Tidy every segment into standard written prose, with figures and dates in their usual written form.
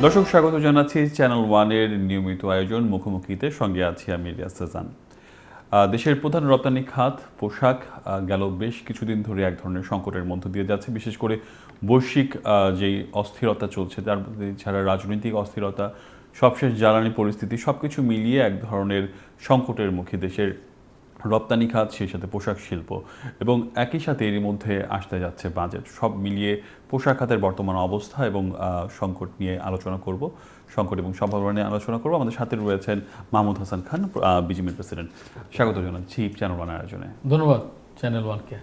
দর্শক স্বাগত জানাচ্ছি চ্যানেল ওয়ানের নিয়মিত আয়োজন মুখোমুখিতে, সঙ্গে আছি আমি রিয়াজ হাসান। দেশের প্রধান রপ্তানি খাত পোশাক গেল বেশ কিছুদিন ধরে এক ধরনের সংকটের মধ্য দিয়ে যাচ্ছে, বিশেষ করে বৈশ্বিক যেই অস্থিরতা চলছে, তার ছাড়া রাজনৈতিক অস্থিরতা, সবশেষ জ্বালানি পরিস্থিতি, সব কিছু মিলিয়ে এক ধরনের সংকটের মুখে দেশের রপ্তানি খাত, সেই সাথে পোশাক শিল্প, এবং একই সাথে এর মধ্যে আসতে যাচ্ছে বাজেট। সব মিলিয়ে পোশাক খাতের বর্তমান অবস্থা এবং সংকট নিয়ে আলোচনা করব, সংকট এবং সম্ভাবনা নিয়ে আলোচনা করব। আমাদের সাথে রয়েছেন মাহমুদ হাসান খান, বিজিএমএর প্রেসিডেন্ট। স্বাগত জানাচ্ছি চ্যানেল ওয়ান আয়োজনে। ধন্যবাদ চ্যানেল ওয়ানকে।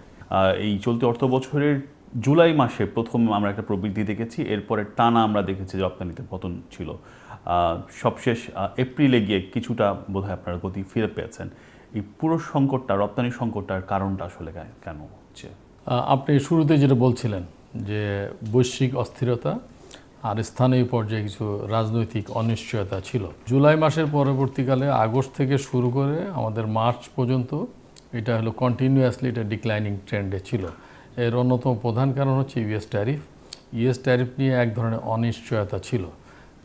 এই চলতি অর্থ বছরের জুলাই মাসে প্রথম আমরা একটা প্রবৃদ্ধি দেখেছি, এরপরে টানা আমরা দেখেছি যে রপ্তানিতে পতন ছিল। সবশেষ এপ্রিলে গিয়ে কিছুটা বোধহয় আপনারা গতি ফিরে পেয়েছেন। এই পুরো সংকটটা, রপ্তানি সংকটটার কারণটা আসলে কেন হচ্ছে? আপনি শুরুতে যেটা বলছিলেন যে বৈশ্বিক অস্থিরতা আর স্থানীয় পর্যায়ে কিছু রাজনৈতিক অনিশ্চয়তা ছিল। জুলাই মাসের পরবর্তীকালে আগস্ট থেকে শুরু করে আমাদের মার্চ পর্যন্ত এটা হলো কন্টিনিউয়াসলি এটা ডিক্লাইনিং ট্রেন্ডে ছিল। এর অন্যতম প্রধান কারণ হচ্ছে ইউএস ট্যারিফ নিয়ে এক ধরনের অনিশ্চয়তা ছিল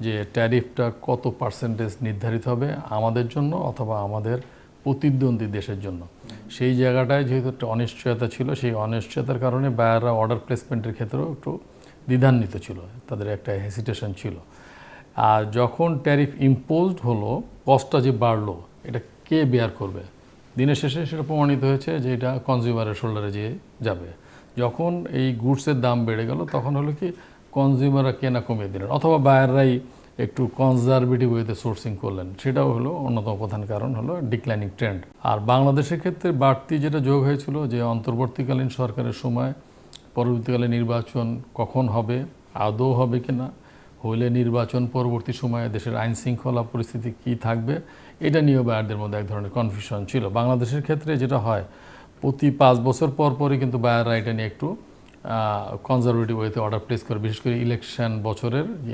যে ট্যারিফটা কত পার্সেন্টেজ নির্ধারিত হবে আমাদের জন্য অথবা আমাদের প্রতিদ্বন্দ্বী দেশের জন্য। সেই জায়গাটায় যেহেতু একটা অনিশ্চয়তা ছিল, সেই অনিশ্চয়তার কারণে বায়াররা অর্ডার প্লেসমেন্টের ক্ষেত্রেও একটু দ্বিধান্বিত ছিল, তাদের একটা হেসিটেশন ছিল। আর যখন ট্যারিফ ইম্পোজড হলো, কস্টটা যে বাড়লো, এটা কে বেয়ার করবে? দিনের শেষে সেটা প্রমাণিত হয়েছে যে এটা কনজিউমারের শোল্ডারে যেয়ে যাবে। যখন এই গুডসের দাম বেড়ে গেল, তখন হলো কি কনজিউমাররা কেনা কমিয়ে দিলেন, অথবা বায়াররাই একটু কনজারভেটিভ ওয়েতে সোর্সিং করলেন। সেটাও হলো অন্যতম প্রধান কারণ, হলো ডিক্লাইনিং ট্রেন্ড। আর বাংলাদেশের ক্ষেত্রে বাড়তি যেটা যোগ হয়েছিল যে অন্তর্বর্তীকালীন সরকারের সময় পরবর্তীকালে নির্বাচন কখন হবে, আদৌ হবে কিনা, হইলে নির্বাচন পরবর্তী সময়ে দেশের আইন শৃঙ্খলা পরিস্থিতি কী থাকবে, এটা নিয়েও বায়ারদের মধ্যে এক ধরনের কনফিউশন ছিল। বাংলাদেশের ক্ষেত্রে যেটা হয়, প্রতি 5 বছর পর পরই কিন্তু বায়াররা এটা নিয়ে একটু কনজারভেটিভ ওয়েতে অর্ডার প্লেস করে, বিশেষ করে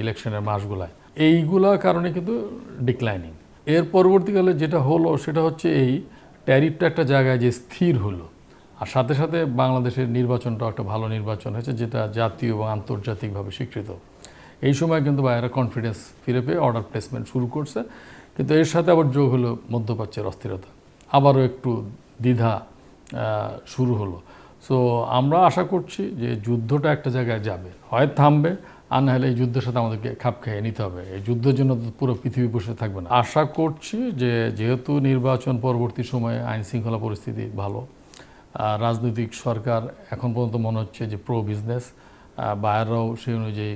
ইলেকশনের মাসগুলায়। এইগুলোর কারণে কিন্তু ডিক্লাইনিং। এর পরবর্তীকালে যেটা হলো সেটা হচ্ছে এই ট্যারিফটা একটা জায়গায় যে স্থির হলো, আর সাথে সাথে বাংলাদেশের নির্বাচনটাও একটা ভালো নির্বাচন হয়েছে, যেটা জাতীয় এবং আন্তর্জাতিকভাবে স্বীকৃত। এই সময় কিন্তু বাইরে কনফিডেন্স ফিরে পেয়ে অর্ডার প্লেসমেন্ট শুরু করছে। কিন্তু এর সাথে আবার যোগ হলো মধ্যপ্রাচ্যের অস্থিরতা, আবারও একটু দ্বিধা শুরু হলো। সো আমরা আশা করছি যে যুদ্ধটা একটা জায়গায় যাবে, হয় থামবে, আর না হলে এই যুদ্ধের সাথে আমাদেরকে খাপ খাইয়ে নিতে হবে। এই যুদ্ধের জন্য তো পুরো পৃথিবী বসে থাকবে না। আশা করছি যে যেহেতু নির্বাচন পরবর্তী সময়ে আইন শৃঙ্খলা পরিস্থিতি ভালো, রাজনৈতিক সরকার এখন পর্যন্ত মনে হচ্ছে যে প্রো বিজনেস, বায়াররাও সেই অনুযায়ী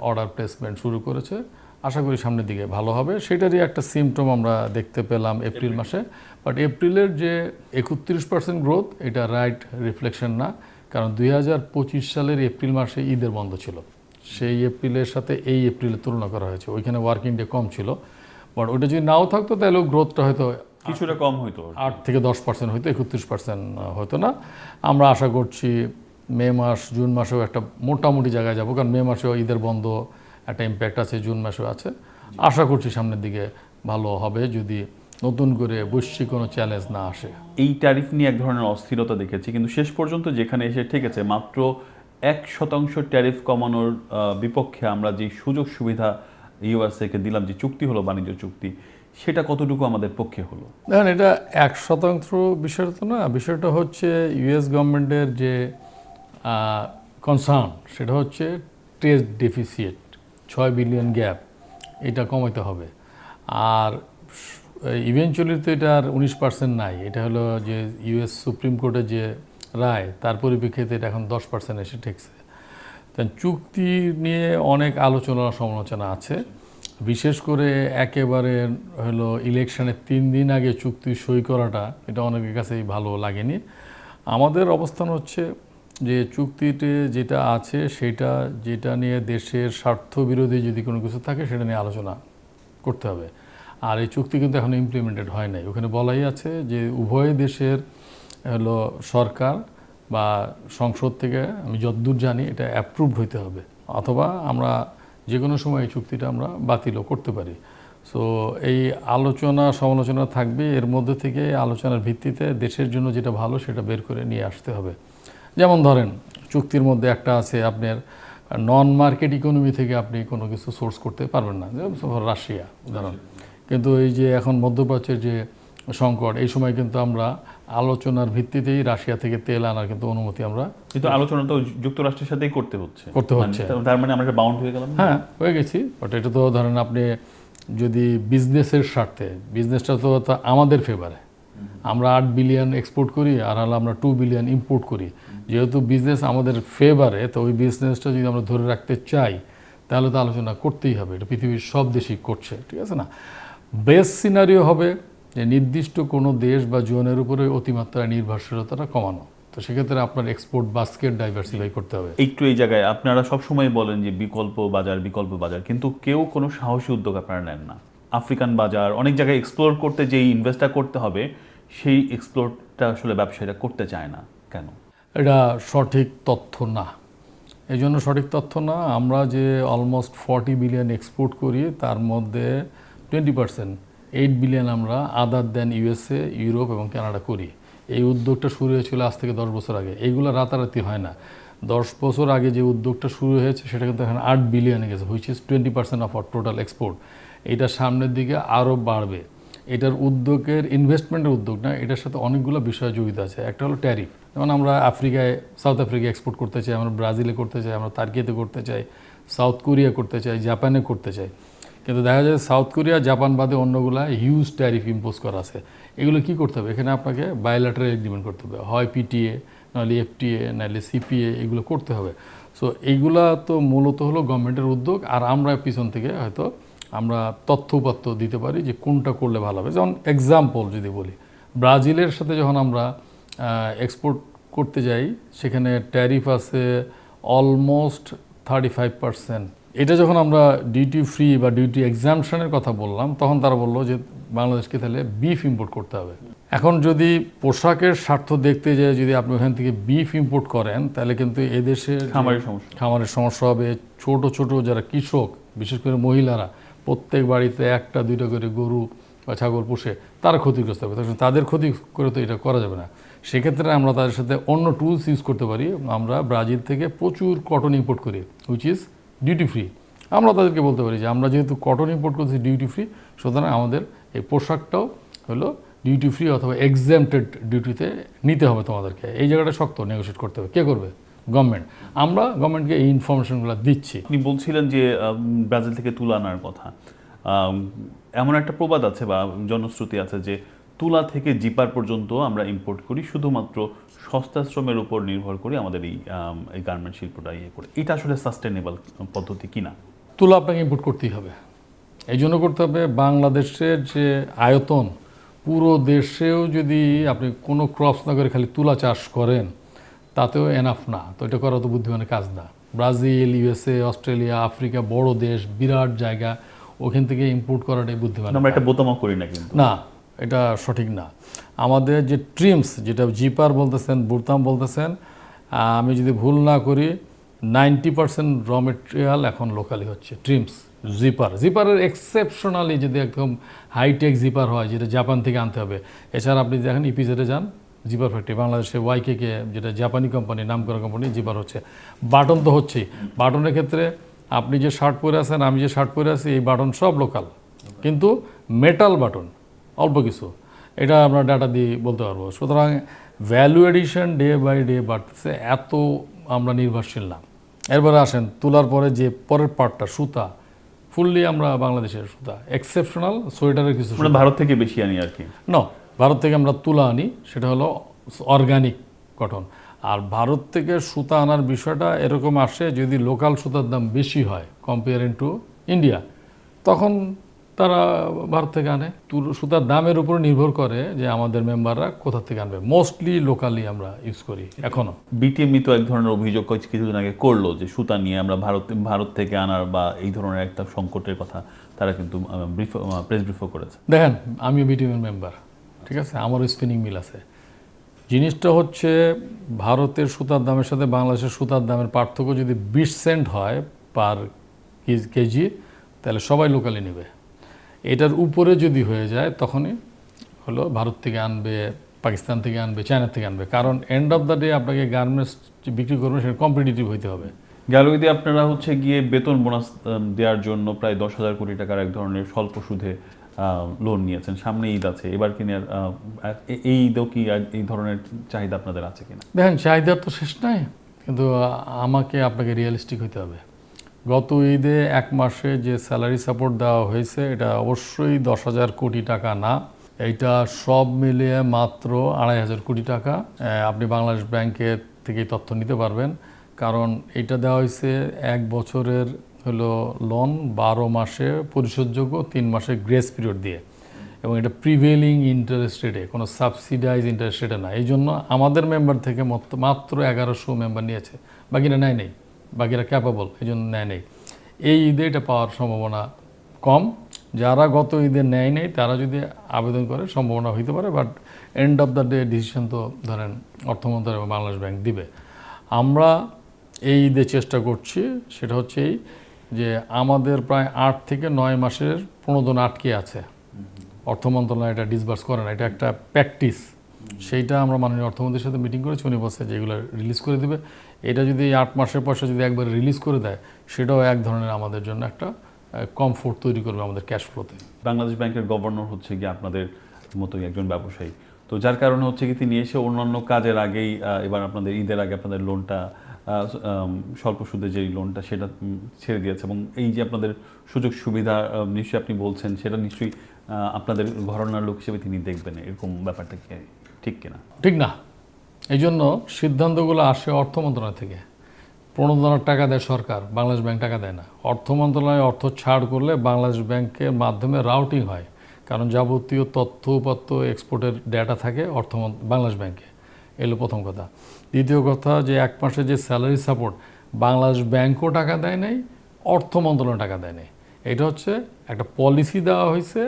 অর্ডার প্লেসমেন্ট শুরু করেছে। আশা করি সামনের দিকে ভালো হবে। সেটারই একটা সিমটম আমরা দেখতে পেলাম এপ্রিল মাসে। বাট এপ্রিলের যে 31% গ্রোথ, এটা রাইট রিফ্লেকশন না, কারণ 2025 সালের এপ্রিল মাসে ঈদের বন্ধ ছিল। সেই এপ্রিলের সাথে এই এপ্রিলের তুলনা করা হয়েছে, ওইখানে ওয়ার্কিং ডে কম ছিল। বাট ওটা যদি নাও থাকতো তাহলেও গ্রোথটা হয়তো কিছুটা কম হইতো, 8 থেকে 10% হয়তো, 31% হতো না। আমরা আশা করছি মে মাস, জুন মাসেও একটা মোটামুটি জায়গায় যাব, কারণ মে মাসেও ঈদের বন্ধ একটা ইম্প্যাক্ট আছে, জুন মাসেও আছে। আশা করছি সামনের দিকে ভালো হবে যদি নতুন করে বৈশ্বিক কোনো চ্যালেঞ্জ না আসে। এই ট্যারিফ নিয়ে এক ধরনের অস্থিরতা দেখেছি, কিন্তু শেষ পর্যন্ত যেখানে এসে ঠেকেছে, মাত্র 1% ট্যারিফ কমানোর বিপক্ষে আমরা যে সুযোগ সুবিধা ইউএসএকে দিলাম, যে চুক্তি হলো, বাণিজ্য চুক্তি, সেটা কতটুকু আমাদের পক্ষে হলো? দেখেন, এটা 1% বিষয় তো না। বিষয়টা হচ্ছে ইউএস গভর্নমেন্টের যে কনসার্ন, সেটা হচ্ছে ট্রেড ডেফিসিট, 6 বিলিয়ন গ্যাপ, এটা কমাতে হবে। আর ইভেনচুয়ালি তো এটার 19% নাই। এটা হলো যে ইউএস সুপ্রিম কোর্টের যে রায়, তার পরিপ্রেক্ষিতে এটা এখন 10% এসে ঠেকছে। তাই চুক্তি নিয়ে অনেক আলোচনা সমালোচনা আছে। বিশেষ করে একেবারে হলো ইলেকশনের 3 দিন আগে চুক্তি সই করাটা, এটা অনেকের কাছেই ভালো লাগেনি। আমাদের অবস্থান হচ্ছে যে চুক্তিতে যেটা আছে সেটা, যেটা নিয়ে দেশের স্বার্থ বিরোধী যদি কোনো কিছু থাকে, সেটা নিয়ে আলোচনা করতে হবে। আর এই চুক্তি কিন্তু এখনো ইমপ্লিমেন্টেড হয় নাই। ওখানে বলাই আছে যে উভয় দেশের হলো সরকার বা সংসদ থেকে, আমি যতদূর জানি, এটা অ্যাপ্রুভড হইতে হবে, অথবা আমরা যে কোনো সময় এই চুক্তিটা আমরা বাতিলও করতে পারি। সো এই আলোচনা সমালোচনা থাকবে, এর মধ্যে থেকে আলোচনার ভিত্তিতে দেশের জন্য যেটা ভালো সেটা বের করে নিয়ে আসতে হবে। যেমন ধরেন, চুক্তির মধ্যে একটা আছে আপনার নন মার্কেট ইকোনমি থেকে আপনি কোনো কিছু সোর্স করতে পারবেন না, যেমন রাশিয়া উদাহরণ। কিন্তু এই যে এখন মধ্যপ্রাচ্যের যে সংকট, এই সময় কিন্তু আমরা আলোচনার ভিত্তিতেই রাশিয়া থেকে তেল আনার কিন্তু অনুমতি আমরা, কিন্তু আলোচনা তো যুক্তরাষ্ট্রের সাথেই করতে হচ্ছে। হচ্ছে। তার মানে আমরা বাউন্ড হয়ে গেলাম। হ্যাঁ, হয়ে গেছি। বাট এটা তো ধরেন আপনি যদি বিজনেসের স্বার্থে, বিজনেসটা তো আমাদের ফেভারে, আমরা 8 বিলিয়ন এক্সপোর্ট করি আর হলো আমরা 2 বিলিয়ন ইম্পোর্ট করি। যেহেতু বিজনেস আমাদের ফেভারে, তো ওই বিজনেসটা যদি আমরা ধরে রাখতে চাই তাহলে তো আলোচনা করতেই হবে। এটা পৃথিবীর সব দেশই করছে, ঠিক আছে না? বেস্ট সিনারিও হবে যে নির্দিষ্ট কোনো দেশ বা জোনের উপরে অতিমাত্রায় নির্ভরশীলতাটা কমানো। তো সেক্ষেত্রে আপনার এক্সপোর্ট বাস্কেট ডাইভার্সিফাই করতে হবে। একটু এই জায়গায় আপনারা সবসময় বলেন যে বিকল্প বাজার, কিন্তু কেউ কোনো সাহসী উদ্যোগ আপনারা নেন না। আফ্রিকান বাজার অনেক জায়গায় এক্সপ্লোর করতে যেই ইনভেস্টটা করতে হবে, সেই এক্সপ্লোরটা আসলে ব্যবসায়ীরা করতে চায় না কেন? এটা সঠিক তথ্য না। এই জন্য সঠিক তথ্য না, আমরা যে অলমোস্ট 40 বিলিয়ন এক্সপোর্ট করি তার মধ্যে 20%, 8 বিলিয়ন আমরা আদার দেন ইউএসএ, ইউরোপ এবং কানাডা করি। এই উদ্যোগটা শুরু হয়েছিল আজ থেকে 10 বছর আগে। এইগুলো রাতারাতি হয় না। 10 বছর আগে যে উদ্যোগটা শুরু হয়েছে সেটা কিন্তু এখন 8 বিলিয়নে গেছে, which is 20% of our total export. এটা সামনের দিকে আরও বাড়বে। এটার উদ্যোগের ইনভেস্টমেন্টের উদ্যোগ না, এটার সাথে অনেকগুলো বিষয় জড়িত আছে। একটা হলো ট্যারিফ। যেমন আমরা আফ্রিকায়, সাউথ আফ্রিকায় এক্সপোর্ট করতে চাই, আমরা ব্রাজিলে করতে চাই, আমরা তার্কিতে করতে চাই, সাউথ কোরিয়া করতে চাই, জাপানে করতে চাই। কিন্তু দেখা যায় সাউথ কোরিয়া, জাপান বাদে অন্যগুলা হিউজ ট্যারিফ ইম্পোজ করা আছে। এগুলো কি করতে হবে? এখানে আপনাকে বায়োল্যাটারাল এগ্রিমেন্ট করতে হবে, হয় পিটিএ, নাহলে এফটিএ, নাহলে সিপিএ, এগুলো করতে হবে। সো এইগুলা তো মূলত হলো গভর্নমেন্টের উদ্যোগ, আর আমরা পিছন থেকে হয়তো আমরা তথ্যপাত্য দিতে পারি যে কোনটা করলে ভালো হবে। যেমন এক্সাম্পল যদি বলি, ব্রাজিলের সাথে যখন আমরা এক্সপোর্ট করতে যাই, সেখানে ট্যারিফ আছে অলমোস্ট 35%। এটা যখন আমরা ডিউটি ফ্রি বা ডিউটি এক্সামশনের কথা বললাম, তখন তারা বললো যে বাংলাদেশকে তাহলে বিফ ইম্পোর্ট করতে হবে। এখন যদি পোশাকের স্বার্থ দেখতে যায়, যদি আপনি ওখান থেকে বিফ ইম্পোর্ট করেন, তাহলে কিন্তু এদেশের খামারের সমস্যা হবে। ছোট ছোট যারা কৃষক, বিশেষ করে মহিলারা, প্রত্যেক বাড়িতে 1-2টা করে গরু বা ছাগল পুষে, তারা ক্ষতিগ্রস্ত হবে। তখন তাদের ক্ষতি করে তো এটা করা যাবে না। সেক্ষেত্রে আমরা তাদের সাথে অন্য টুলস ইউজ করতে পারি। আমরা ব্রাজিল থেকে প্রচুর কটন ইম্পোর্ট করি, হুইচ ইজ ডিউটি ফ্রি। আমরা তাদেরকে বলতে পারি যে আমরা যেহেতু কটন ইম্পোর্ট করছি ডিউটি ফ্রি, সুতরাং আমাদের এই পোশাকটাও হলো ডিউটি ফ্রি অথবা এক্সাম্পটেড ডিউটিতে নিতে হবে তোমাদেরকে। এই জায়গাটা শক্ত নেগোশিয়েট করতে হবে। কে করবে? গভর্নমেন্ট। আমরা গভর্নমেন্টকে এই ইনফরমেশনগুলো দিচ্ছি। আপনি বলছিলেন যে ব্রাজিল থেকে তুলা আনার কথা। এমন একটা প্রবাদ আছে বা জনশ্রুতি আছে যে তুলা থেকে জিপার পর্যন্ত আমরা ইম্পোর্ট করি, শুধুমাত্র সস্তা শ্রমের উপর নির্ভর করে আমাদের এই গার্মেন্ট শিল্পটা ইয়ে করে। এটা আসলে সাস্টেনেবল পদ্ধতি কিনা? তুলা আপনাকে ইম্পোর্ট করতেই হবে। এই জন্য করতে হবে, বাংলাদেশের যে আয়তন, পুরো দেশেও যদি আপনি কোনো ক্রপস না করে খালি তুলা চাষ করেন, তাতেও এনাফ না। তো এটা করা তো বুদ্ধিমানের কাজ না। ব্রাজিল, ইউএসএ, অস্ট্রেলিয়া, আফ্রিকা বড় দেশ, বিরাট জায়গা, ওখান থেকে ইম্পোর্ট করাটাই বুদ্ধিমান। আমরা একটা বোতামও করি না কিন্তু। না, এটা সঠিক না। আমাদের যে ট্রিমস, যেটা জিপার বলতেছেন, বুরতাম বলতেছেন, আমি যদি ভুল না করি 90% র মেটেরিয়াল এখন লোকালি হচ্ছে ট্রিমস, জিপারের এক্সেপশনালি যদি একদম হাইটেক জিপার হয়, যেটা জাপান থেকে আনতে হবে। এছাড়া আপনি দেখেন ইপিজেডে যান, জিপার ফ্যাক্টরি বাংলাদেশে ওয়াইকে, যেটা জাপানি কোম্পানি, নাম করা কোম্পানি, জিপার হচ্ছে। বাটন তো হচ্ছেই। বাটনের ক্ষেত্রে আপনি যে শার্ট পরে আছেন, আমি যে শার্ট পরে আছি, এই বাটন সব লোকাল, কিন্তু মেটাল বাটন অল্প কিছু। এটা আমরা ডাটা দিয়ে বলতে পারবো। সুতরাং value addition day by day বাড়তেছে, এত আমরা নির্ভরশীল না। এরপরে আসেন তুলার পরে যে পরের পার্টটা, সুতা, ফুললি আমরা বাংলাদেশের সুতা, এক্সেপশনাল সোয়েটারের কিছু ভারত থেকে বেশি আনি আর কি। ভারত থেকে আমরা তুলা আনি, সেটা হলো অর্গানিক কটন। আর ভারত থেকে সুতা আনার বিষয়টা এরকম আসে, যদি লোকাল সুতার দাম বেশি হয় কম্পেয়ারিং টু ইন্ডিয়া, তখন তারা ভারত থেকে আনে। সুতার দামের উপর নির্ভর করে যে আমাদের মেম্বাররা কোথা থেকে আনবে। মোস্টলি লোকালি আমরা ইউজ করি এখনও। বিটিএমই তো এক ধরনের অভিযোগ কিছুদিন আগে করলো যে সুতা নিয়ে আমরা ভারত থেকে আনার বা এই ধরনের একটা সংকটের কথা তারা কিন্তু প্রেস ব্রিফও করেছে। দেখেন, আমিও বিটিএমের মেম্বার, ঠিক আছে, আমারও স্পিনিং মিল আছে। জিনিসটা হচ্ছে, ভারতের সুতার দামের সাথে বাংলাদেশের সুতার দামের পার্থক্য যদি 20 সেন্ট হয় পার কেজি, তাহলে সবাই লোকালি নেবে। এটার উপরে যদি হয়ে যায়, তখনই হলো ভারত থেকে আনবে, পাকিস্তান থেকে আনবে, চায়না থেকে আনবে। কারণ এন্ড অফ দ্য ডে আপনাকে গার্মেন্টস বিক্রি করবেন, সেটা কম্পিটিটিভ হইতে হবে। গেল ঈদে আপনারা হচ্ছে গিয়ে বেতন বোনাস দেওয়ার জন্য প্রায় 10,000 কোটি টাকার এক ধরনের স্বল্প সুদে লোন নিয়েছেন। সামনে ঈদ আছে, এবার কি এই ঈদেও কি এই ধরনের চাহিদা আপনাদের আছে কিনা? দেখেন, চাহিদার তো শেষ নাই, কিন্তু আপনাকে রিয়েলিস্টিক হতে হবে। গত ঈদে এক মাসে যে স্যালারি সাপোর্ট দেওয়া হয়েছে এটা অবশ্যই 10,000 কোটি টাকা না, এইটা সব মিলিয়ে মাত্র 2,500 কোটি টাকা। আপনি বাংলাদেশ ব্যাংকের থেকে তথ্য নিতে পারবেন, কারণ এটা দেওয়া হয়েছে 1 বছরের হলো লোন, 12 মাসে পরিশোধযোগ্য, 3 মাসে গ্রেস পিরিয়ড দিয়ে, এবং এটা প্রিভেলিং ইন্টারেস্ট রেটে, কোনো সাবসিডাইজ ইন্টারেস্ট রেটে না। এই জন্য আমাদের মেম্বার থেকে মাত্র 1100 মেম্বার নিয়েছে, বাকিরা নেই, বাকিরা ক্যাপাবল, এই জন্য নেই। এই ঈদে এটা পাওয়ার সম্ভাবনা কম। যারা গত ঈদে নেই তারা যদি আবেদন করে সম্ভাবনা হইতে পারে, but end of the day decision তো ধরেন অর্থ মন্ত্রণালয় এবং বাংলাদেশ ব্যাংক দিবে। আমরা এই ঈদে চেষ্টা করছি, সেটা হচ্ছে এই যে আমাদের প্রায় 8 থেকে 9 মাসের প্রণোদনা আটকে আছে, অর্থ মন্ত্রণালয় এটা ডিসবার্স করে না, এটা একটা প্র্যাকটিস। সেইটা আমরা মাননীয় অর্থমন্ত্রীর সাথে মিটিং করেছি, উনি বলছে যে এগুলো রিলিজ করে দেবে। এটা যদি 8 মাসের পয়সা যদি একবার রিলিজ করে দেয়, সেটাও এক ধরনের আমাদের জন্য একটা কমফোর্ট তৈরি করবে আমাদের ক্যাশ ফ্লোতে। বাংলাদেশ ব্যাংকের গভর্নর হচ্ছে গিয়ে আপনাদের মতোই একজন ব্যবসায়ী, তো যার কারণে হচ্ছে কি তিনি এসে অন্যান্য কাজের আগেই এবার আপনাদের ঈদের আগে আপনাদের লোনটা স্বল্প সুদে যেই লোনটা সেটা ছেড়ে দিয়েছে, এবং এই যে আপনাদের সুযোগ সুবিধা নিশ্চয়ই আপনি বলছেন, সেটা নিশ্চয়ই আপনাদের ঘরানার লোক হিসেবে তিনি দেখবেন, এরকম ব্যাপারটা কি ঠিক কিনা? ঠিক না, এই জন্য সিদ্ধান্তগুলো আসে অর্থ মন্ত্রণালয় থেকে। প্রণোদনার টাকা দেয় সরকার, বাংলাদেশ ব্যাংক টাকা দেয় না। অর্থ মন্ত্রণালয় অর্থ ছাড় করলে বাংলাদেশ ব্যাংকের মাধ্যমে রাউটিং হয়, কারণ যাবতীয় তথ্য উপাত্ত এক্সপোর্টের ডেটা থাকে বাংলাদেশ ব্যাংকে। এলো প্রথম কথা। দ্বিতীয় কথা, যে 1 মাসে যে স্যালারি সাপোর্ট বাংলাদেশ ব্যাংকও টাকা দেয় নাই, অর্থ মন্ত্রণালয় টাকা দেয় নাই। এটা হচ্ছে একটা পলিসি দেওয়া হয়েছে,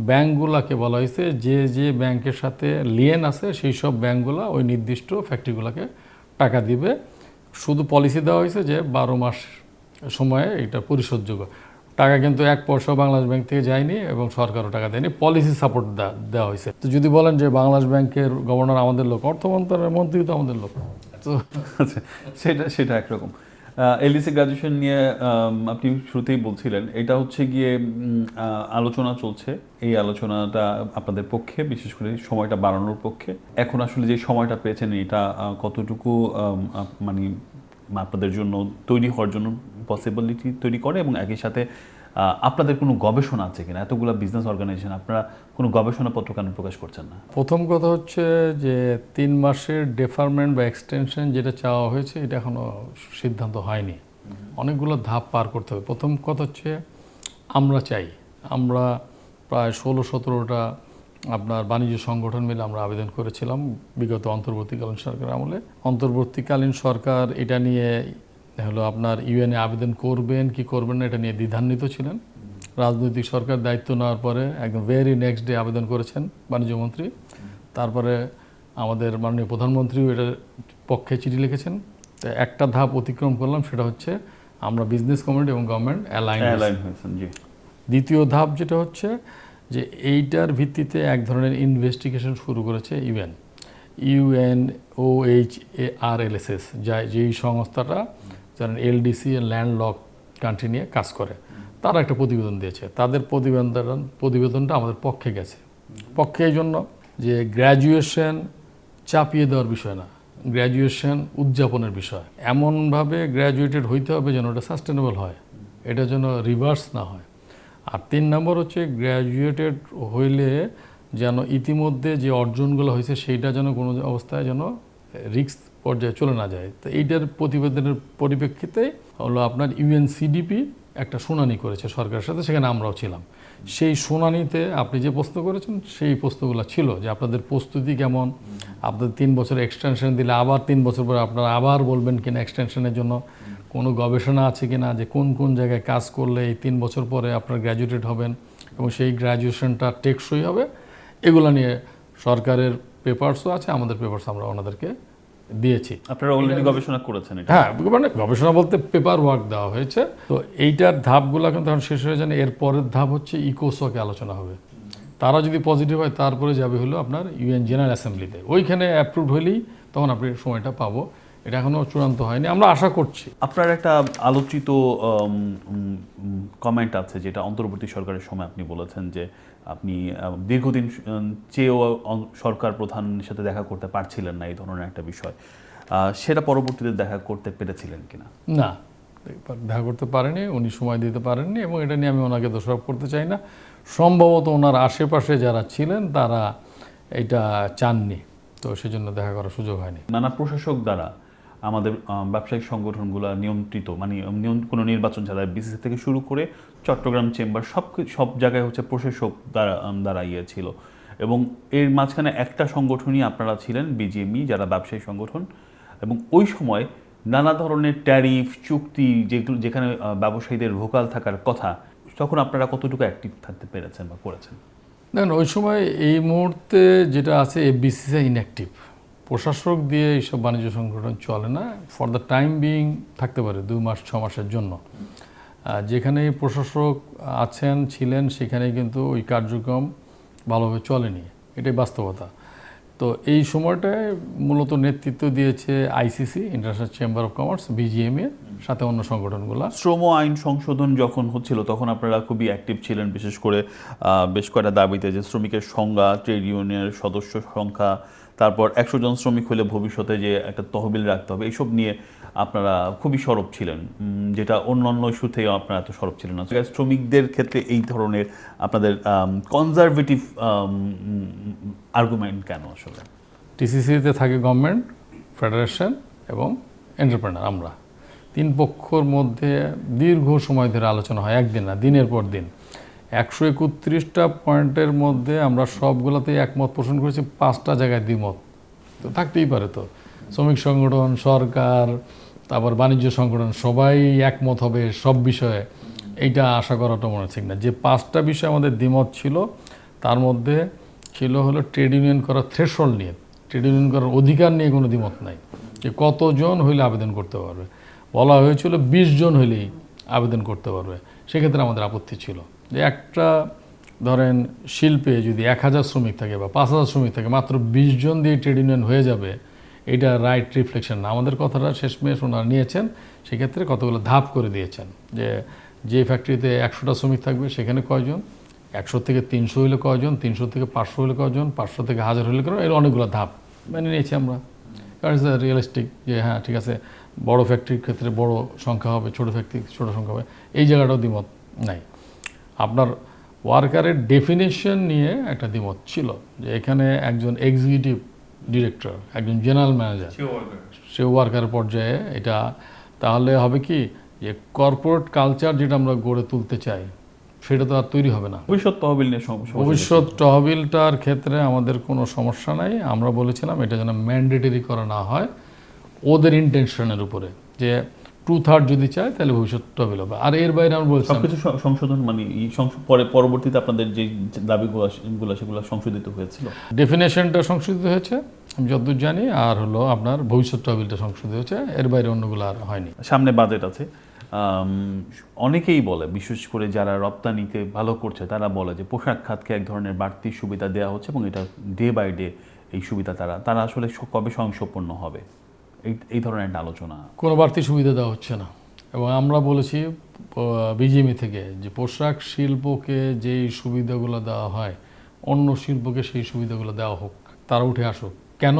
ব্যাংকগুলোকে বলা হয়েছে যে যে ব্যাংকের সাথে লিয়েন আছে সেই সব ব্যাংকগুলো ওই নির্দিষ্ট ফ্যাক্টরিগুলোকে টাকা দিবে। শুধু পলিসি দেওয়া হয়েছে যে 12 মাস সময়ে এটা পরিশোধযোগ্য। টাকা কিন্তু 1 পয়সা বাংলাদেশ ব্যাংক থেকে যায়নি এবং সরকারও টাকা দেয়নি, পলিসি সাপোর্ট দেওয়া হয়েছে। তো যদি বলেন যে বাংলাদেশ ব্যাংকের গভর্নর আমাদের লোক, অর্থ মন্ত্রণালয়ের মন্ত্রী তো আমাদের লোক, তো আচ্ছা, সেটা একরকম। এলডিসি গ্রাজুয়েশন নিয়ে আপনি শুরুতেই বলছিলেন, এটা হচ্ছে গিয়ে আলোচনা চলছে। এই আলোচনাটা আপনাদের পক্ষে, বিশেষ করে সময়টা বাড়ানোর পক্ষে। এখন আসলে যে সময়টা পেয়েছেন এটা কতটুকু মানে আপনাদের জন্য তৈরি হওয়ার জন্য পসিবিলিটি তৈরি করে, এবং একই সাথে আপনাদের কোনো গবেষণা আছে কিনা? এতগুলো বিজনেস অর্গানাইজেশন, আপনারা কোনো গবেষণাপত্র কেন প্রকাশ করছেন না? প্রথম কথা হচ্ছে যে 3 মাসের ডেফারমেন্ট বা এক্সটেনশন যেটা চাওয়া হয়েছে, এটা এখনও সিদ্ধান্ত হয়নি। অনেকগুলো ধাপ পার করতে হবে। প্রথম কথা হচ্ছে আমরা প্রায় 16-17টা আপনার বাণিজ্য সংগঠন মিলে আমরা আবেদন করেছিলাম বিগত অন্তর্বর্তীকালীন সরকার আমলে। অন্তর্বর্তীকালীন সরকার এটা নিয়ে হলো আপনার ইউএনএ আবেদন করবেন কি করবেন না এটা নিয়ে দ্বিধান্বিত ছিলেন। রাজনৈতিক সরকার দায়িত্ব নেওয়ার পরে একদম ভেরি নেক্সট ডে আবেদন করেছেন বাণিজ্য মন্ত্রী। তারপরে আমাদের মাননীয় প্রধানমন্ত্রীও এটার পক্ষে চিঠি লিখেছেন। তো একটা ধাপ অতিক্রম করলাম, সেটা হচ্ছে আমরা বিজনেস কমিউনিটি এবং গভর্নমেন্ট অ্যালাইন হয়েছেন। দ্বিতীয় ধাপ যেটা হচ্ছে যে এইটার ভিত্তিতে এক ধরনের ইনভেস্টিগেশন শুরু করেছে UNOHRLSS, যেই সংস্থাটা যারা এলডিসি ল্যান্ড লক কান্ট্রি নিয়ে কাজ করে, তারা একটা প্রতিবেদন দিয়েছে। তাদের প্রতিবেদনটা আমাদের পক্ষে গেছে। পক্ষে এই জন্য যে গ্র্যাজুয়েশন চাপিয়ে দেওয়ার বিষয় না, গ্র্যাজুয়েশন উদযাপনের বিষয়। এমনভাবে গ্র্যাজুয়েটেড হইতে হবে যেন ওটা সাস্টেনেবল হয়, এটা যেন রিভার্স না হয়। আর 3 নম্বর হচ্ছে গ্র্যাজুয়েটেড হইলে যেন ইতিমধ্যে যে অর্জনগুলো হয়েছে সেইটা যেন কোনো অবস্থায় যেন রিস্ক পর্যায়ে চলে না যায়। তো এইটার প্রতিবেদনের পরিপ্রেক্ষিতে হলো আপনার UNCDP একটা শুনানি করেছে সরকারের সাথে, সেখানে আমরাও ছিলাম। সেই শুনানিতে আপনি যে প্রশ্ন করেছেন সেই প্রশ্নগুলো ছিল যে আপনাদের প্রস্তুতি কেমন, আপনাদের 3 বছর এক্সটেনশন দিলে আবার 3 বছর পরে আপনারা আবার বলবেন কিনা এক্সটেনশনের জন্য, কোনো গবেষণা আছে কিনা যে কোন কোন জায়গায় কাজ করলে এই 3 বছর পরে আপনারা গ্র্যাজুয়েটেড হবেন এবং সেই গ্র্যাজুয়েশনটা টেকসই হবে। এগুলো নিয়ে সরকারের পেপারসও আছে, আমাদের পেপারস আমরা ওনাদেরকে দিয়েছি। আপনারা অলরেডি গবেষণা করেছেন এটা? হ্যাঁ, মানে গবেষণা বলতে পেপার ওয়ার্ক দেওয়া হয়েছে। তো এইটার ধাপগুলো কিন্তু এখন শেষ হয়ে যাবে। এর পরের ধাপ হচ্ছে ইকোসকে আলোচনা হবে। তারা যদি পজিটিভ হয় তারপরে যাবে হলো আপনার UN জেনারেল অ্যাসেম্বলিতে, ওইখানে অ্যাপ্রুভড হলেই তখন আপনি সময়টা পাবো। এটা এখনও চূড়ান্ত হয়নি, আমরা আশা করছি। আপনার একটা আলোচিত কমেন্ট আছে যেটা অন্তর্বর্তী সরকারের সময় আপনি বলেছেন যে আপনি দীর্ঘদিন চেয়েও সরকার প্রধানের সাথে দেখা করতে পারছিলেন না, এই ধরনের একটা বিষয়। সেটা পরবর্তীতে দেখা করতে পেরেছিলেন কিনা? না, দেখা করতে পারেনি, উনি সময় দিতে পারেননি, এবং এটা নিয়ে আমি ওনাকে দোষারোপ করতে চাই না। সম্ভবত ওনার আশেপাশে যারা ছিলেন তারা এটা চাননি, তো সেজন্য দেখা করার সুযোগ হয়নি। নানা প্রশাসক দ্বারা আমাদের ব্যবসায়িক সংগঠনগুলো নিয়ন্ত্রিত, মানে কোনো নির্বাচন ছাড়া বিসিসি থেকে শুরু করে চট্টগ্রাম চেম্বার সব জায়গায় হচ্ছে প্রশাসক দ্বারা ইয়ে ছিল, এবং এর মাঝখানে একটা সংগঠনই আপনারা ছিলেন, বিজিএমই, যারা ব্যবসায়ী সংগঠন। এবং ওই সময় নানা ধরনের ট্যারিফ চুক্তি যেখানে ব্যবসায়ীদের ভোকাল থাকার কথা, তখন আপনারা কতটুকু অ্যাক্টিভ থাকতে পেরেছেন বা করেছেন? দেখুন, ওই সময় এই মুহূর্তে যেটা আছে, বিসিসিআই ইনঅ্যাক্টিভ, প্রশাসক দিয়ে এইসব বাণিজ্য সংগঠন চলে না। ফর দ্য টাইম বিইং থাকতে পারে 2 মাস 6 মাসের জন্য। যেখানে প্রশাসক ছিলেন সেখানে কিন্তু ওই কার্যক্রম ভালোভাবে চলেনি, এটাই বাস্তবতা। তো এই সময়টায় মূলত নেতৃত্ব দিয়েছে ICC, international chamber of commerce, BGMA, সাথে অন্য সংগঠনগুলো। শ্রম আইন সংশোধন যখন হচ্ছিল তখন আপনারা খুবই অ্যাক্টিভ ছিলেন, বিশেষ করে বেশ কয়েকটা দাবিতে, যে শ্রমিকের সংজ্ঞা, ট্রেড ইউনিয়নের সদস্য সংখ্যা, তারপর 100 জন শ্রমিক হলে ভবিষ্যতে যে একটা তহবিল রাখতে হবে, এইসব নিয়ে আপনারা খুবই সরব ছিলেন, যেটা অন্যান্য ইস্যুতেও আপনারা এত সরব ছিলেন না। শ্রমিকদের ক্ষেত্রে এই ধরনের আপনাদের কনজারভেটিভ আর্গুমেন্ট কেন আসলে? টিসিসিতে থাকে গভর্নমেন্ট, ফেডারেশন এবং এন্টারপ্রেনার, আমরা 3 পক্ষর মধ্যে দীর্ঘ সময় ধরে আলোচনা হয়, একদিন না, দিনের পর দিন। 131টা পয়েন্টের মধ্যে আমরা সবগুলোতেই একমত পোষণ করেছি, 5টা জায়গায় দ্বিমত তো থাকতেই পারে। তো শ্রমিক সংগঠন, সরকার, তারপর বাণিজ্য সংগঠন, সবাই একমত হবে সব বিষয়ে, এইটা আশা করাটা মনে ঠিক না। যে 5টা বিষয় আমাদের দ্বিমত ছিল, তার মধ্যে ছিল হলো ট্রেড ইউনিয়ন করার থ্রেশহোল্ড নিয়ে, ট্রেড ইউনিয়ন করার অধিকার নিয়ে কোনো দ্বিমত নাই, যে কতজন হইলে আবেদন করতে পারবে। বলা হয়েছিল 20 জন হইলেই আবেদন করতে পারবে, সেক্ষেত্রে আমাদের আপত্তি ছিল যে একটা ধরেন শিল্পে যদি 1000 শ্রমিক থাকে বা 5000 শ্রমিক থাকে, মাত্র 20 জন দিয়ে ট্রেড ইউনিয়ন হয়ে যাবে, এটা রাইট রিফ্লেকশন না। আমাদের কথাটা শেষমেশ ওনারা নিয়েছেন, সেক্ষেত্রে কতগুলো ধাপ করে দিয়েছেন, যে ফ্যাক্টরিতে 100টা শ্রমিক থাকবে সেখানে কয়জন, 100 থেকে 300 হইলে কয়জন, 300 থেকে 500 হইলে কয়জন, 500 থেকে 1000 হইলে কয়জন, এর অনেকগুলো ধাপ মেনে নিয়েছি আমরা। কারণ রিয়েলিস্টিক যে হ্যাঁ ঠিক আছে, বড় ফ্যাক্টরির ক্ষেত্রে বড় সংখ্যা হবে, ছোটো ফ্যাক্টরি ছোটো সংখ্যা হবে, এই জায়গাটাও দ্বিমত নাই। আপনার ওয়ার্কারের ডেফিনেশন নিয়ে একটা দ্বিমত ছিল, যে এখানে একজন এক্সিকিউটিভ ডিরেক্টর, একজন জেনারেল ম্যানেজার, সে ওয়ার্কার পর্যায়ে, এটা তাহলে হবে কি যে কর্পোরেট কালচার যেটা আমরা গড়ে তুলতে চাই সেটা তো আর তৈরি হবে না। ভবিষ্যৎ তহবিল নিয়ে ভবিষ্যৎ তহবিলটার ক্ষেত্রে আমাদের কোনো সমস্যা নাই। আমরা বলেছিলাম এটা যেন ম্যান্ডেটরি করা না হয়, ওদের ইন্টেনশনের উপরে, যে 2/3 যদি চায় তাহলে ভবিষ্যৎ তহবিল হবে। আর এর বাইরে আমরা বলছিলাম সবকিছু সংশোধন, মানে পরবর্তীতে আপনাদের যে দাবিগুলো সেগুলো সংশোধিত হয়েছিল, ডেফিনেশনটা সংশোধিত হয়েছে আমি যতদূর জানি, আর হলো আপনার ভবিষ্যৎ তহবিলটা সংশোধিত হয়েছে, এর বাইরে অন্যগুলো আর হয়নি। সামনে বাজেট আছে, অনেকেই বলে, বিশেষ করে যারা রপ্তানিতে ভালো করছে তারা বলে যে পোশাক খাতকে এক ধরনের বাড়তি সুবিধা দেওয়া হচ্ছে, এবং এটা ডে বাই ডে এই সুবিধা তারা আসলে কবে স্বয়ংসম্পন্ন হবে, এই ধরনের একটা আলোচনা। কোনো বাড়তি সুবিধা দেওয়া হচ্ছে না, এবং আমরা বলেছি বিজিএমই থেকে যে পোশাক শিল্পকে যেই সুবিধাগুলো দেওয়া হয়, অন্য শিল্পকে সেই সুবিধাগুলো দেওয়া হোক, তারা উঠে আসুক। কেন?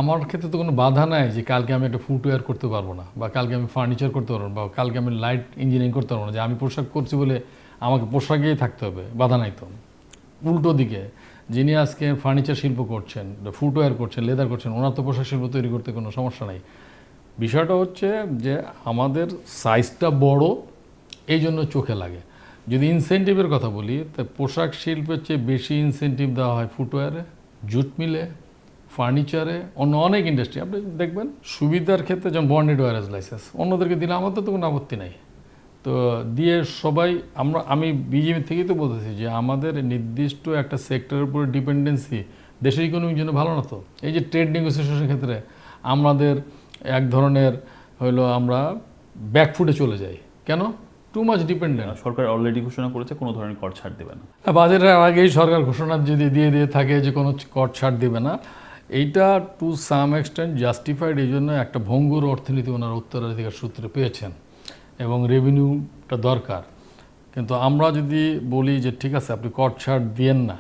আমার ক্ষেত্রে তো কোনো বাধা নাই যে কালকে আমি একটা ফুটওয়্যার করতে পারবো না, বা কালকে আমি ফার্নিচার করতে পারবো না, বা কালকে আমি লাইট ইঞ্জিনিয়ারিং করতে পারবো না, যে আমি পোশাক করছি বলে আমাকে পোশাকেই থাকতে হবে, বাধা নাই তো। উল্টো দিকে যিনি আজকে ফার্নিচার শিল্প করছেন, ফুটওয়্যার করছেন, লেদার করছেন, ওনার তো পোশাক শিল্প তৈরি করতে কোনো সমস্যা নাই। বিষয়টা হচ্ছে যে আমাদের সাইজটা বড়, এই জন্য চোখে লাগে। যদি ইনসেন্টিভের কথা বলি, তো পোশাক শিল্পের চেয়ে বেশি ইনসেন্টিভ দেওয়া হয় ফুটওয়্যারে, জুট মিলে, ফার্নিচারে, অন্য অনেক ইন্ডাস্ট্রি। আপনি দেখবেন সুবিধার ক্ষেত্রে যেমন বন্ডেড ওয়ারেজ লাইসেন্স অন্যদেরকে দিলে আমাদের তো কোনো আপত্তি নাই, তো দিয়ে সবাই আমি বিজেপি থেকেই তো বলতেছি যে আমাদের নির্দিষ্ট একটা সেক্টরের উপরে ডিপেন্ডেন্সি দেশের ইকোনমির জন্য ভালো না। তো এই যে ট্রেড নেগোসিয়েশনের ক্ষেত্রে আমাদের এক ধরনের হইলো আমরা ব্যাকফুটে চলে যাই, কেন? Too much dependent. সরকার অলরেডি ঘোষণা করেছে কোনো ধরনের কর ছাড় দেবে না। বাজেটের আগেই সরকার ঘোষণা যদি দিয়ে থাকে যে কোনো কর ছাড় দেবে না, এইটা টু সাম এক্সটেন্ট জাস্টিফাইড, এই জন্য একটা ভঙ্গুর অর্থনীতি ওনার উত্তরাধিকার সূত্রে পেয়েছেন এবং রেভিনিউটা দরকার। কিন্তু আমরা যদি বলি যে ঠিক আছে আপনি কর ছাড় দিয়েন না,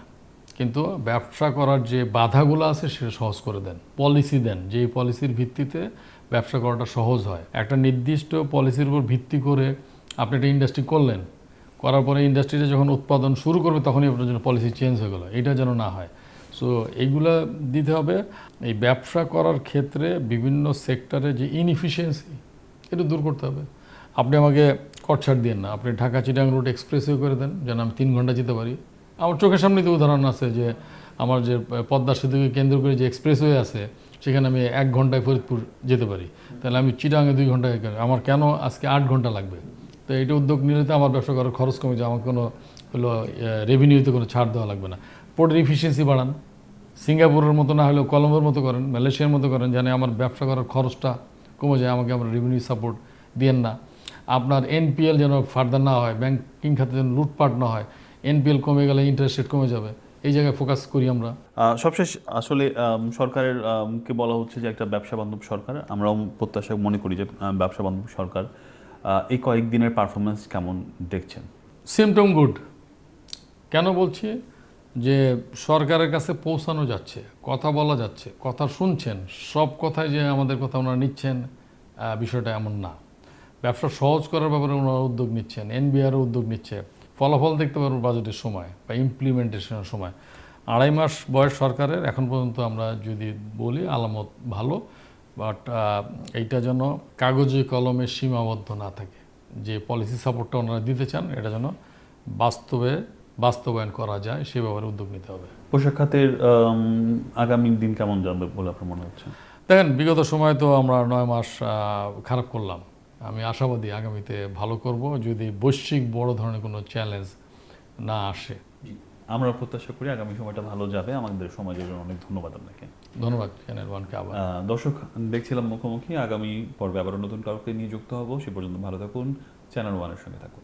কিন্তু ব্যবসা করার যে বাধাগুলো আছে সেটা সহজ করে দেন, পলিসি দেন, যে পলিসির ভিত্তিতে ব্যবসা করাটা সহজ হয়। একটা নির্দিষ্ট পলিসির উপর ভিত্তি করে আপনি একটা ইন্ডাস্ট্রি করলেন, করার পরে ইন্ডাস্ট্রিটা যখন উৎপাদন শুরু করবে তখনই আপনার জন্য পলিসি চেঞ্জ হয়ে গেলো, এটা যেন না হয়। সো এইগুলা দিতে হবে। এই ব্যবসা করার ক্ষেত্রে বিভিন্ন সেক্টরে যে ইনএফিসিয়েন্সি, এটা দূর করতে হবে। আপনি আমাকে কর ছাড় দিন না, আপনি ঢাকা চিটাগাং রুট এক্সপ্রেসওয়ে করে দেন, যেন আমি 3 ঘন্টা যেতে পারি। আমার চোখের সামনে তো উদাহরণ আছে যে আমার যে পদ্মা সেতুকে কেন্দ্র করে যে এক্সপ্রেসওয়ে আছে সেখানে আমি 1 ঘন্টায় ফরিদপুর যেতে পারি, তাহলে আমি চিটাগাংয়ে 2 ঘন্টায়, আমার কেন আজকে 8 ঘন্টা লাগবে? তো এইটা উদ্যোগ নিলে তো আমার ব্যবসা করার খরচ কমে যায়, আমার কোনো হলো রেভিনিউতে কোনো ছাড় দেওয়া লাগবে না। পোর্টের এফিসিয়েন্সি বাড়ান, সিঙ্গাপুরের মতো না হলেও কলম্বোর মতো করেন, মালয়েশিয়ার মতো করেন, যেন আমার ব্যবসা করার খরচটা কমে যায়, আমাকে আমার রেভিনিউ সাপোর্ট দিয়েন না। আপনার এনপিএল যেন ফার্দার না হয়, ব্যাংকিং খাতে যেন লুটপাট না হয়, এনপিএল কমে গেলে ইন্টারেস্ট রেট কমে যাবে, এই জায়গায় ফোকাস করি আমরা। সবশেষ আসলে সরকারের কে বলা হচ্ছে যে একটা ব্যবসা বান্ধব সরকার, আমরাও প্রত্যাশা মনে করি যে ব্যবসা বান্ধব সরকার। এই কয়েকদিনের পারফরমেন্স কেমন দেখছেন? Symptom good. কেন বলছি? যে সরকারের কাছে পৌঁছানো যাচ্ছে, কথা বলা যাচ্ছে, কথা শুনছেন, সব কথায় যে আমাদের কথা ওনারা নিচ্ছেন বিষয়টা এমন না। ব্যবসা সহজ করার ব্যাপারে ওনারা উদ্যোগ নিচ্ছেন, এনবিআরও উদ্যোগ নিচ্ছে। ফলাফল দেখতে পারবো বাজেটের সময় বা ইমপ্লিমেন্টেশনের সময়। 2.5 মাস বয়স সরকারের, এখন পর্যন্ত আমরা যদি বলি আলামত ভালো, বাট এইটা যেন কাগজে কলমে সীমাবদ্ধ না থাকে। যে পলিসি সাপোর্টটা ওনারা দিতে চান এটা যেন বাস্তবায়ন করা যায়, সে ব্যাপারে উদ্যোগ নিতে হবে। পোশাক খাতের আগামী দিন কেমন যাবে বলে আপনার মনে হচ্ছে? দেখেন, বিগত সময় তো আমরা 9 মাস খারাপ করলাম। আমি আশাবাদী আগামীতে ভালো করব, যদি বৈশ্বিক বড় ধরনের কোনো চ্যালেঞ্জ না আসে। আমরা প্রত্যাশা করি আগামী সময়টা ভালো যাবে। আমাদের সমাজের জন্য অনেক ধন্যবাদ আপনাকে। ধন্যবাদ চ্যানেল ওয়ানকে। আবার দর্শক, দেখছিলাম মুখোমুখি। আগামী পর্বে আবারও নতুন কাউকে নিয়ে যুক্ত হব। সে পর্যন্ত ভালো থাকুন, চ্যানেল ওয়ানের সঙ্গে থাকুন।